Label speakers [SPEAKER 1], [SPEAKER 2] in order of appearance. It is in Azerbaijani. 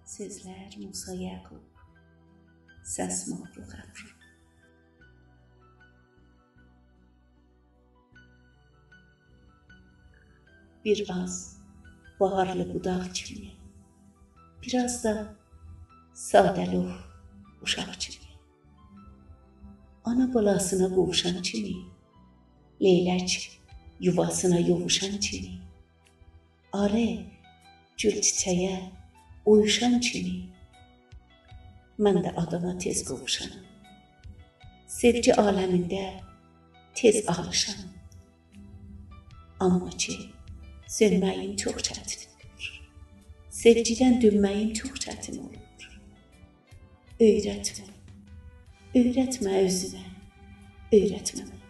[SPEAKER 1] Sözlər Musa Yaqub, səs Mahruq Əfru. Bir az baharlı budaq kimi, biraz da sadəluh uşaq kimi, ana balasına qovuşan kimi, leylək yuvasına yovuşan kimi, arı gül çiçəyə uyuşan kimi, mən də adama tez qovuşanım. Sevgi aləmində tez alışanım. Amma ki, sönməyim çox çətin olur. Sevgidən dönməyim çox çətin olur. Öyrətmə özünə, öyrətmə mənə.